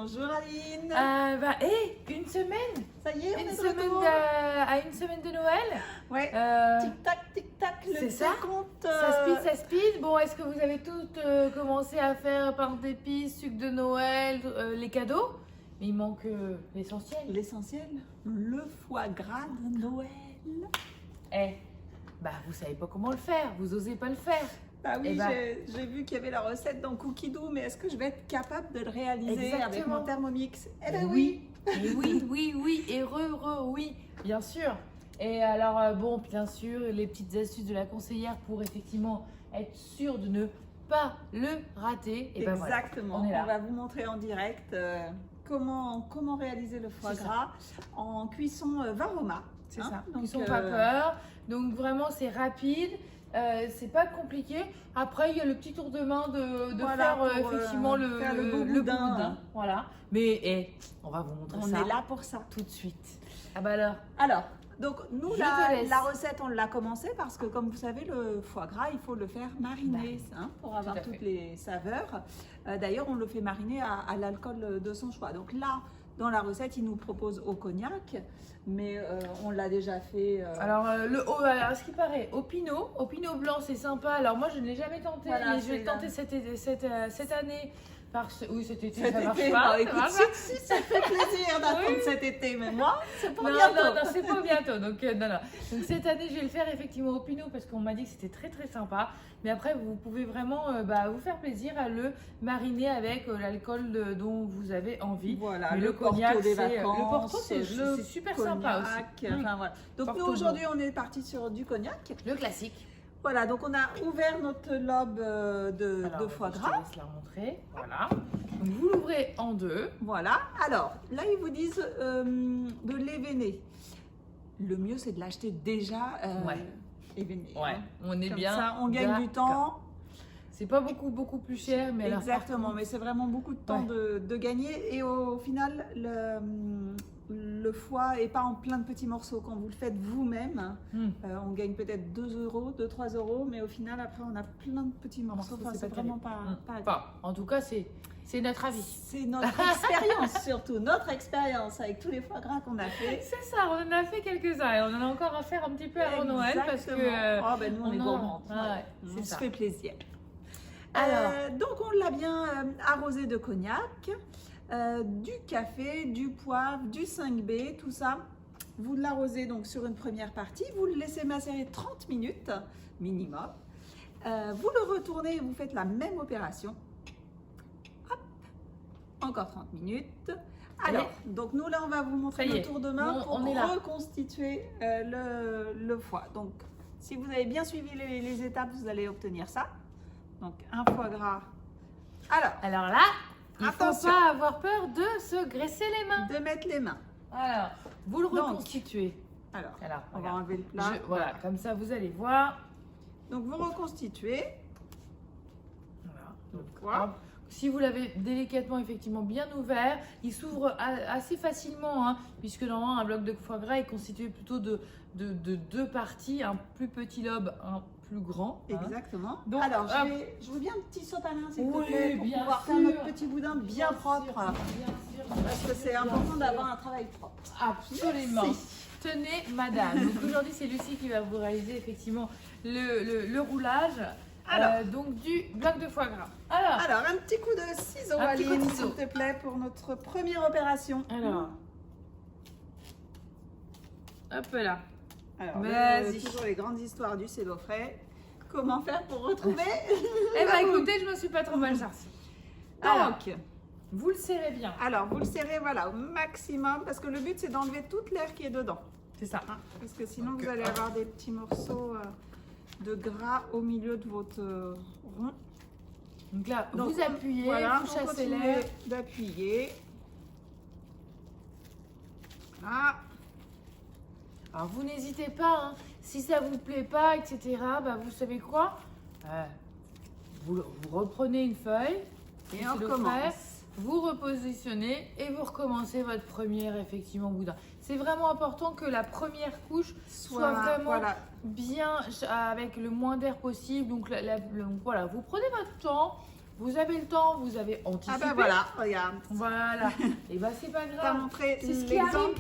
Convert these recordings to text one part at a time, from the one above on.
Bonjour Aline. Une semaine. Ça y est, on Une est de semaine retour. à une semaine de Noël. Ouais. Tic tac, le c'est ça. décompte. Ça speed. Bon, est-ce que vous avez toutes commencé à faire pain d'épices, sucre de Noël, les cadeaux? Mais il manque l'essentiel. L'essentiel, le foie gras de Noël. Vous savez pas comment le faire. Vous osez pas le faire. Ah oui, Eh ben. j'ai vu qu'il y avait la recette dans Cookie Dough, mais est-ce que je vais être capable de le réaliser avec Exactement. mon Thermomix? Eh ben oui. Et oui. Et oui, bien sûr. Et alors, bien sûr, les petites astuces de la conseillère pour effectivement être sûr de ne pas le rater. Et Exactement. on est là. On va vous montrer en direct comment réaliser le foie gras en cuisson Varoma. C'est Hein, ça. donc, Cuisson vapeur. Donc vraiment, c'est rapide. C'est pas compliqué. Après, il y a le petit tour de main de voilà, faire pour, effectivement faire le beau boudin. Voilà. Mais on va vous montrer On ça est là pour ça. tout de suite. Ah bah alors. Alors, donc nous, Je te laisse. la recette, on l'a commencé parce que comme vous savez, le foie gras, il faut le faire mariner pour avoir à toutes fait. les saveurs. D'ailleurs, on le fait mariner à l'alcool de son choix. Donc là, dans la recette, il nous propose au cognac, mais on l'a déjà fait. Alors, ce qui paraît, au pinot blanc, c'est sympa. Alors, moi, je ne l'ai jamais tenté, Voilà, mais je vais le celui-là. tenter cette année. Oui, cet été, Cet ça marche été, pas. non, ça écoute, marche pas. si ça te fait plaisir d'attendre Oui. cet été, mais moi, c'est pour Non, bientôt. non, c'est pas bientôt. Donc, non. Donc, cette année, je vais le faire effectivement au pinot parce qu'on m'a dit que c'était très, très sympa. Mais après, vous pouvez vraiment vous faire plaisir à le mariner avec l'alcool dont vous avez envie. Voilà, Mais le cognac, Porto des le vacances, Porto, c'est le super sympa aussi. cognac, enfin, voilà. Donc Porto nous, aujourd'hui, on est parti sur du cognac. Le classique. Voilà, donc on a ouvert notre lobe de foie Je te gras. laisse la montrer. Voilà. Donc vous l'ouvrez en deux. Voilà, alors là ils vous disent de l'évener. Le mieux c'est de l'acheter déjà évené. hein. On est Comme bien. ça, on gagne du temps. C'est pas beaucoup plus cher, mais alors, Exactement, mais c'est vraiment beaucoup de temps de gagner. Et au final, le foie n'est pas en plein de petits morceaux. Quand vous le faites vous-même, on gagne peut-être 2 euros, 2-3 euros, mais au final, après, on a plein de petits morceaux. Enfin, c'est vraiment pas en tout cas, c'est notre avis. C'est notre expérience surtout, notre expérience avec tous les foie gras qu'on a fait. C'est ça, on en a fait quelques-uns et on en a encore à faire un petit peu avant Noël parce que nous on est gourmands. c'est on ça. se fait plaisir. Alors, donc on l'a bien arrosé de cognac, du café, du poivre, du 5B, tout ça. Vous l'arrosez donc sur une première partie, vous le laissez macérer 30 minutes minimum. Vous le retournez et vous faites la même opération. Hop, encore 30 minutes. Alors, donc nous là on va vous montrer le tour de main pour reconstituer le foie. Donc si vous avez bien suivi les étapes, vous allez obtenir ça. Donc un foie gras. Alors là, il ne faut pas avoir peur de se graisser les mains. De mettre les mains. Alors, vous le reconstituez. Alors on regarde. va enlever le plat. Voilà, comme ça vous allez voir. Donc vous reconstituez. Voilà. Donc, si vous l'avez délicatement, effectivement bien ouvert, il s'ouvre assez facilement, puisque normalement un bloc de foie gras est constitué plutôt de deux parties, un plus petit lobe, un plus grand. Exactement. Donc, alors je veux bien un petit sopalin s'il te plaît pour bien pouvoir sûr. faire notre petit boudin bien propre. Bien sûr. Parce que c'est important d'avoir un travail propre. Absolument. Merci. Tenez, madame. Donc aujourd'hui, c'est Lucie qui va vous réaliser effectivement le roulage. Donc du bloc de foie gras. Alors un petit coup de ciseau, Aline, s'il te plaît, pour notre première opération. Alors, hop là. Alors, vas-y. toujours les grandes histoires du célo frais. Comment faire pour retrouver Eh bien, écoutez, je me suis pas trop mal sortie. Donc, vous le serrez bien. Alors, vous le serrez, voilà, au maximum, parce que le but, c'est d'enlever toute l'air qui est dedans. C'est ça. Parce que sinon, vous allez avoir des petits morceaux de gras au milieu de votre rond. Donc là, vous appuyez, vous chassez l'air. D'appuyer. Voilà. Alors, vous n'hésitez pas, si ça vous plaît pas, etc., vous savez quoi, vous reprenez une feuille, et on recommence. Vous repositionnez et vous recommencez votre première, effectivement, boudin. C'est vraiment important que la première couche soit vraiment bien, avec le moins d'air possible. Donc voilà, vous prenez votre temps, vous avez le temps, vous avez anticipé. Ah ben voilà, regarde. Voilà. Et bah c'est pas T'as grave. montré C'est ce qui l'exemple. arrive.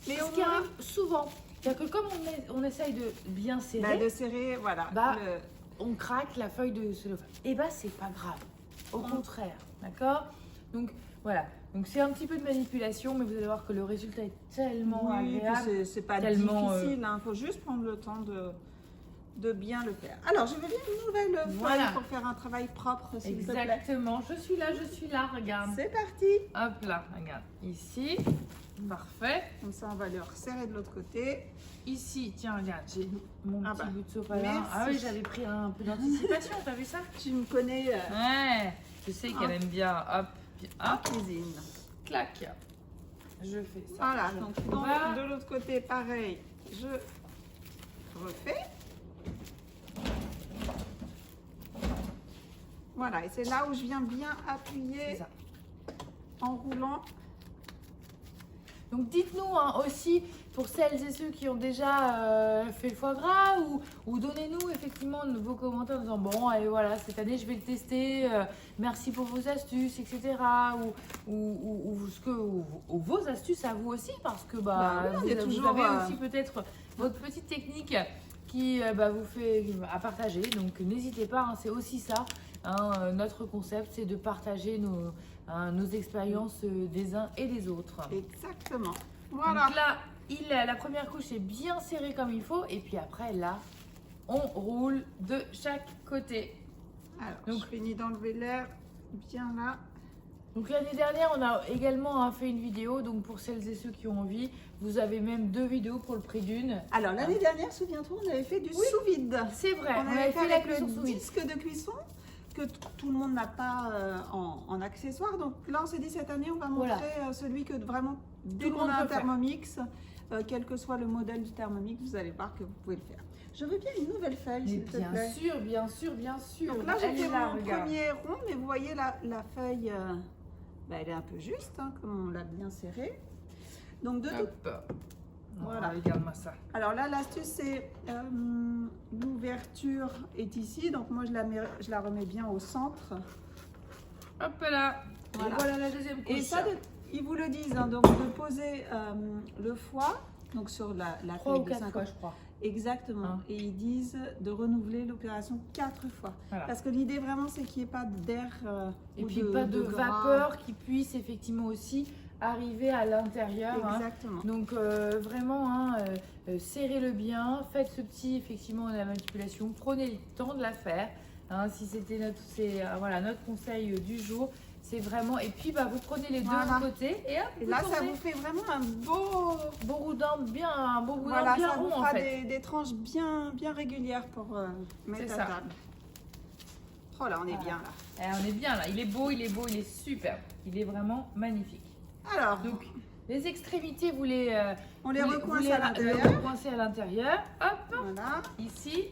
Mais C'est au ce qui moins, arrive souvent. C'est-à-dire que comme on essaye de bien serrer, de serrer, voilà. Bah, on craque la feuille de cellophane. Et bah c'est pas grave. Au contraire, d'accord? Donc voilà. Donc c'est un petit peu de manipulation, mais vous allez voir que le résultat est tellement oui, agréable. c'est pas tellement, difficile, il faut juste prendre le temps de bien le faire. Alors, je veux bien une nouvelle Voilà. feuille pour faire un travail propre, s'il te plaît. Exactement. Je suis là, regarde. C'est parti. Hop là, regarde. Ici, parfait. Comme ça, on va le resserrer de l'autre côté. Ici, tiens, regarde, j'ai mon Ah petit bah, bout de sopalin. merci. Ah oui, j'avais pris un peu d'anticipation, t'as vu ça? Tu me connais Ouais, je sais qu'elle aime bien. Hop, puis en hop, cuisine. clac. Je fais ça. Voilà, Je donc vois. de l'autre côté, pareil, je refais. Voilà, et c'est là où je viens bien C'est appuyer ça. en roulant. Donc dites-nous hein, aussi, pour celles et ceux qui ont déjà fait le foie gras, ou donnez-nous effectivement vos commentaires en disant bon, allez voilà, cette année je vais le tester, merci pour vos astuces, etc. Ou vos astuces à vous aussi, parce que Bah oui, on est vous toujours, avez aussi peut-être votre petite technique qui vous fait à partager. Donc n'hésitez pas, hein, c'est aussi ça. Hein, notre concept, c'est de partager nos expériences des uns et des autres. Exactement. Voilà. Donc là, la première couche est bien serrée comme il faut. Et puis après, là, on roule de chaque côté. Alors, Donc- je finis d'enlever l'air bien là. Donc l'année dernière, on a également fait une vidéo. Donc pour celles et ceux qui ont envie, vous avez même 2 vidéos pour le prix d'une. Alors, l'année dernière, souviens-toi, on avait fait du sous-vide. C'est vrai, On avait fait la avec cuisson le sous vide. disque de cuisson que tout le monde n'a pas en accessoire. Donc là, on s'est dit cette année, on va montrer Voilà. celui que vraiment, dès le qu'on monde a un peut faire. Thermomix, quel que soit le modèle du Thermomix, vous allez voir que vous pouvez le faire. Je veux bien une nouvelle feuille, Mais s'il te bien plaît. sûr, bien sûr, bien sûr. Donc là, j'ai Elle fait est là, mon regarde. premier rond, mais vous voyez la feuille, elle est un peu juste, hein, comme on l'a bien serrée. Donc de tout. Hop. Voilà. Regarde-moi ça. Alors là, l'astuce, c'est l'ouverture est ici. Donc moi, je la remets bien au centre. Hop là. Voilà. Et voilà la deuxième couche. Et ça, ils vous le disent, hein, donc de poser le foie donc sur la 3 ou feuille de 4 50. fois, je crois. Exactement. Hein. Et ils disent de renouveler l'opération 4 fois. Voilà. Parce que l'idée vraiment, c'est qu'il n'y ait pas d'air Et ou puis pas de gras. vapeur qui puisse effectivement aussi arriver à l'intérieur. Hein. Exactement. Donc vraiment, serrez-le bien, faites ce petit effectivement la manipulation, prenez le temps de la faire. Hein, si c'était notre conseil du jour, c'est vraiment. Et puis vous prenez les Voilà. deux côtés et hop, Et vous là, ça tournez. vous fait vraiment un beau... Beau boudin bien, un beau boudin Voilà, bien ça vous rond en fera fait. des tranches bien régulières pour mettre C'est à ça. table. Oh là, on est Voilà. bien là. On est bien là, il est beau, il est superbe, il est vraiment magnifique. Alors, Donc les extrémités, vous les on les vous recoince les à l'intérieur. recoincez à l'intérieur. Hop, Voilà. ici,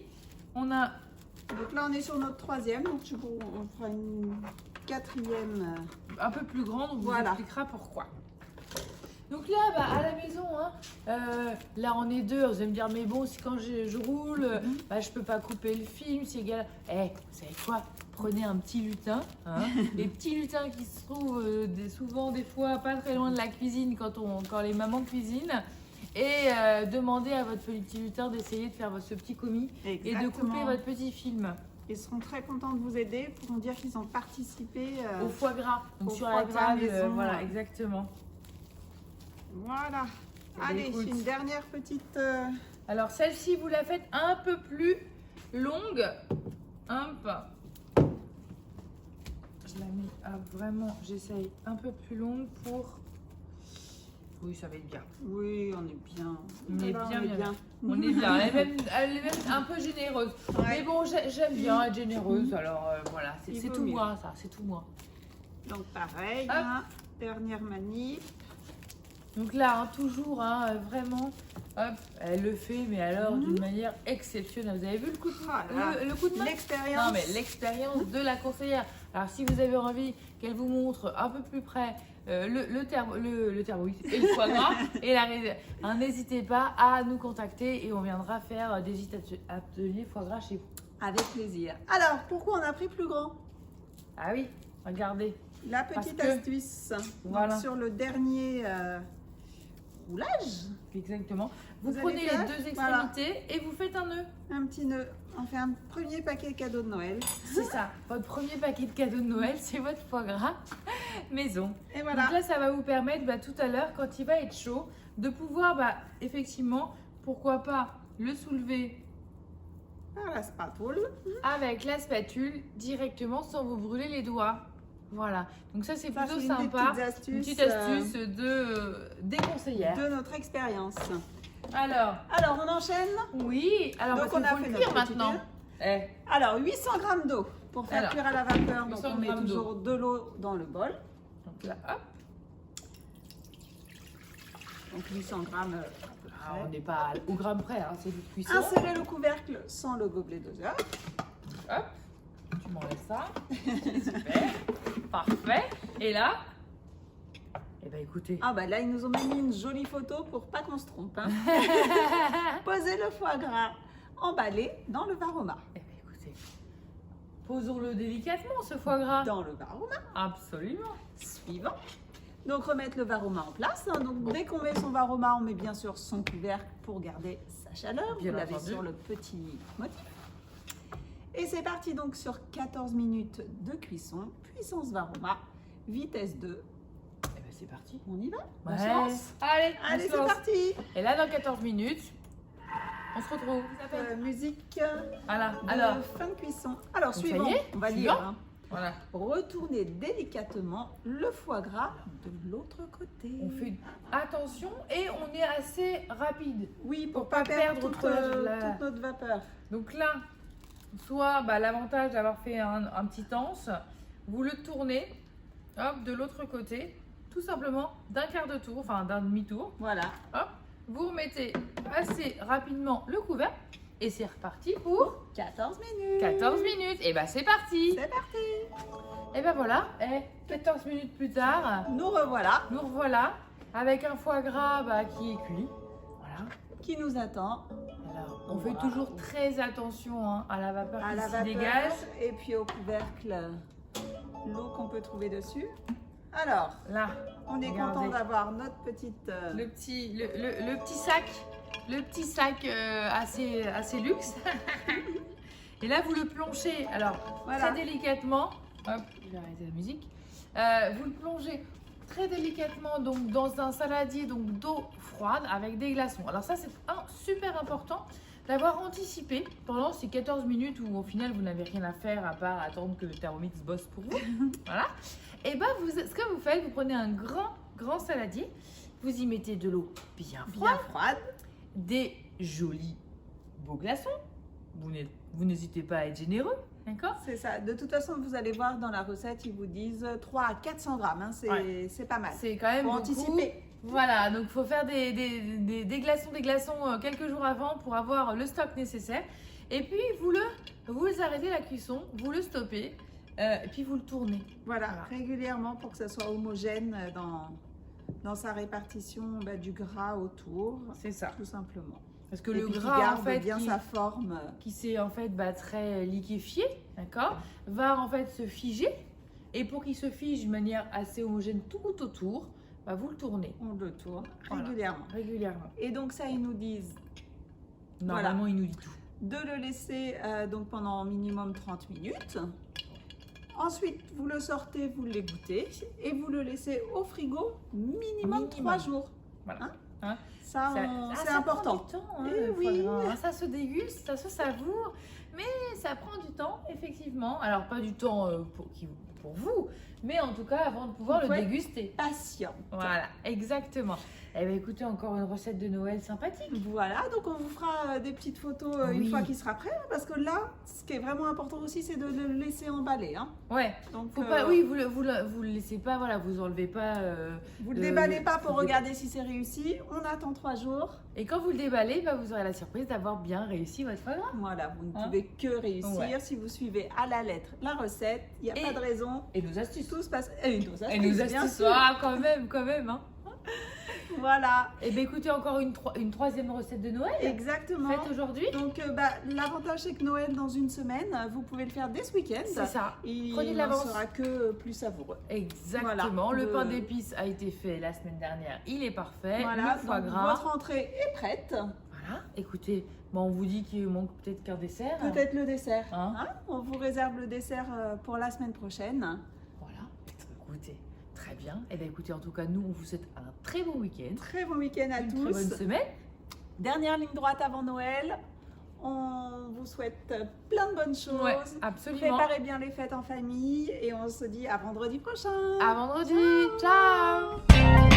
on a Donc là, on est sur notre troisième. Donc on fera une quatrième. un peu plus grande, on vous Voilà. expliquera pourquoi. Donc là, à la maison, là on est deux, vous allez me dire, mais bon, si quand je roule, je peux pas couper le film, c'est égal. Vous savez quoi? Prenez un petit lutin, hein, les petits lutins qui se trouvent souvent des fois pas très loin de la cuisine quand les mamans cuisinent, et demandez à votre petit lutin d'essayer de faire ce petit commis et de Exactement. couper votre petit film Ils seront très contents de vous aider pour nous dire qu'ils ont participé. au foie gras, donc au sur foie la gras table, maison, voilà, ouais. exactement. Voilà. Eh bien, Allez, écoute. une dernière petite. Alors celle-ci, vous la faites un peu plus longue. Hop. Je la mets vraiment, j'essaye un peu plus longue pour... Oui, ça va être bien. Oui, on est bien. On est Voilà, bien, on est bien. On est bien. Elle est même un peu généreuse. Ouais. Mais bon, j'aime bien être généreuse. Alors voilà, Il c'est vaut tout mieux. moi, ça. C'est tout moi. Donc pareil, Hop. hein, dernière manip. Donc là, toujours, vraiment, hop, elle le fait, mais alors d'une manière exceptionnelle. Vous avez vu le coup de main, Voilà. le coup de main? L'expérience. Non, mais l'expérience de la conseillère. Alors, si vous avez envie qu'elle vous montre un peu plus près le thermomix et le foie gras, n'hésitez pas à nous contacter et on viendra faire des ateliers foie gras chez vous. Avec plaisir. Alors, pourquoi on a pris plus grand? Ah oui, regardez. La petite Parce que- astuce, donc, Voilà. sur le dernier roulage, Exactement. Vous Vous allez prenez les faire, deux voilà. extrémités et vous faites un nœud. un petit nœud. On fait un premier paquet cadeau de Noël. C'est ça. Votre premier paquet de cadeaux de Noël, c'est votre foie gras maison. Et Donc voilà. là, ça va vous permettre tout à l'heure, quand il va être chaud, de pouvoir effectivement, pourquoi pas le soulever Par la spatule. avec la spatule directement sans vous brûler les doigts. Voilà. Donc ça, c'est Ça, plutôt c'est une des sympa. petites astuces, Une petite astuce des conseillères. de notre expérience. Alors, Alors, on enchaîne. oui. Alors, Donc, parce on a qu'il faut fait le notre cuire petit maintenant. nœud. Alors, 800 g d'eau pour faire Alors, cuire à la vapeur. Donc, 800 on met grammes d'eau. toujours de l'eau dans le bol. Donc là, hop. Donc, 800 g. Ah, on n'est pas au gramme près, hein, c'est du cuisson. Insérez le couvercle sans le gobelet doseur. Hop, tu m'enlèves ça. Super, parfait. Et là, eh ben écoutez, Ah bah là, ils nous ont mis une jolie photo pour pas qu'on se trompe. Hein. Posez le foie gras emballé dans le varoma. eh ben écoutez, posons-le délicatement ce foie gras. Dans le varoma. Absolument. Suivant. Donc remettre le varoma en place. Hein. Donc dès qu'on met son varoma, on met bien sûr son couvercle pour garder sa chaleur. Bien Vous l'avez entendu. sur le petit motif. Et c'est parti donc sur 14 minutes de cuisson. Puissance varoma, vitesse 2. Eh ben c'est parti. On y va? On Ouais. se lance? Allez, on Allez, se c'est lance. parti. Et là, dans 14 minutes, on se retrouve. Musique Voilà, de alors, fin de cuisson. Alors ça suivant, y est, on va suivant. lire. Hein. voilà. Retournez délicatement le foie gras de l'autre côté. On fait attention et on est assez rapide. Oui, pour pour pas pas perdre perdre toute notre vapeur. Donc là, soit l'avantage d'avoir fait un petit anse, vous le tournez hop, de l'autre côté, tout simplement d'un quart de tour, enfin d'un demi-tour. Voilà. Hop, vous remettez assez rapidement le couvercle et c'est reparti pour 14 minutes. 14 minutes. Et c'est parti. C'est parti. Et voilà, 14 minutes plus tard, Nous revoilà. nous revoilà avec un foie gras qui est cuit. Voilà. Qui nous attend Alors, on fait Voilà. toujours très attention à la vapeur à qui la s'y vapeur dégage. et puis au couvercle, l'eau qu'on peut trouver dessus. Alors, Là, on est regardez. content d'avoir notre petite... le petit sac assez luxe. Et là, vous le plongez, alors Voilà. très délicatement. Hop, je vais arrêter la musique. Vous le plongez très délicatement donc dans un saladier donc d'eau froide avec des glaçons. Alors ça, c'est super important d'avoir anticipé pendant ces 14 minutes où au final vous n'avez rien à faire à part attendre que Thermomix bosse pour vous. Voilà. Et ce que vous faites, vous prenez un grand saladier, vous y mettez de l'eau bien froide, bien froide. des jolis beaux glaçons. Vous n'hésitez pas à être généreux, d'accord? C'est ça. De toute façon, vous allez voir dans la recette, ils vous disent 3 à 400 grammes. Hein. C'est pas mal. C'est quand même Pour beaucoup. anticiper. Voilà, donc il faut faire des glaçons quelques jours avant pour avoir le stock nécessaire. Et puis vous arrêtez la cuisson, vous le stoppez, et puis vous le tournez. Voilà, régulièrement pour que ça soit homogène dans sa répartition du gras autour, C'est ça. tout simplement. Parce que Et le puis qui gras, en garde fait, bien sa forme. qui s'est en fait très liquéfié, d'accord, va en fait se figer. Et pour qu'il se fige de manière assez homogène tout autour, vous le tournez On le tourne Voilà. régulièrement. Et donc ça, ils nous disent Normalement, il nous dit tout. de le laisser donc pendant minimum 30 minutes. Ensuite, vous le sortez, vous l'égouttez et vous le laissez au frigo minimum 3 jours. Voilà. Ça, c'est ça important. prend du temps, Eh le oui. foie gras, hein. Ça se déguste, ça se savoure, mais ça prend du temps, effectivement. Alors, pas du temps pour vous, mais en tout cas, avant de pouvoir Ouais. le déguster. Patient. Voilà, exactement. Eh bien, écoutez, encore une recette de Noël sympathique. Voilà, donc on vous fera des petites photos une Oui. fois qu'il sera prêt, hein, parce que là, ce qui est vraiment important aussi, c'est de le laisser emballer. Hein. Ouais, Donc, faut pas, oui, vous le laissez pas, voilà, vous enlevez pas. vous le le- déballez pas pour le- regarder si c'est réussi. On attend 3 jours. Et quand vous le déballez, vous aurez la surprise d'avoir bien réussi votre foie gras. Voilà, vous ne Hein? pouvez que réussir Ouais. si vous suivez à la lettre la recette. Il n'y a Et- pas de raison. Et nos astuces. Tout se passe. Et nos astuces, Et nos bien astuces, sûr. quand même, hein. Voilà, Et bien écoutez, encore une troisième recette de Noël exactement. faite aujourd'hui. Donc, l'avantage, c'est que Noël, dans une semaine, vous pouvez le faire dès ce week-end. C'est ça. Et Prenez de il n'en l'avance. sera que plus savoureux. Exactement. Voilà. Le pain d'épices a été fait la semaine dernière. Il est parfait. Voilà, Le foie donc gras. votre entrée est prête. Voilà. Écoutez, on vous dit qu'il manque peut-être qu'un dessert. Peut-être le dessert. Hein On vous réserve le dessert pour la semaine prochaine. Voilà. Écoutez, très bien. Et bien écoutez, en tout cas, nous, on vous souhaite un très bon week-end. Très bon week-end à Une tous. très bonne semaine. Dernière ligne droite avant Noël. On vous souhaite plein de bonnes choses. Ouais, absolument. Préparez bien les fêtes en famille et on se dit à vendredi prochain. À vendredi. Ciao.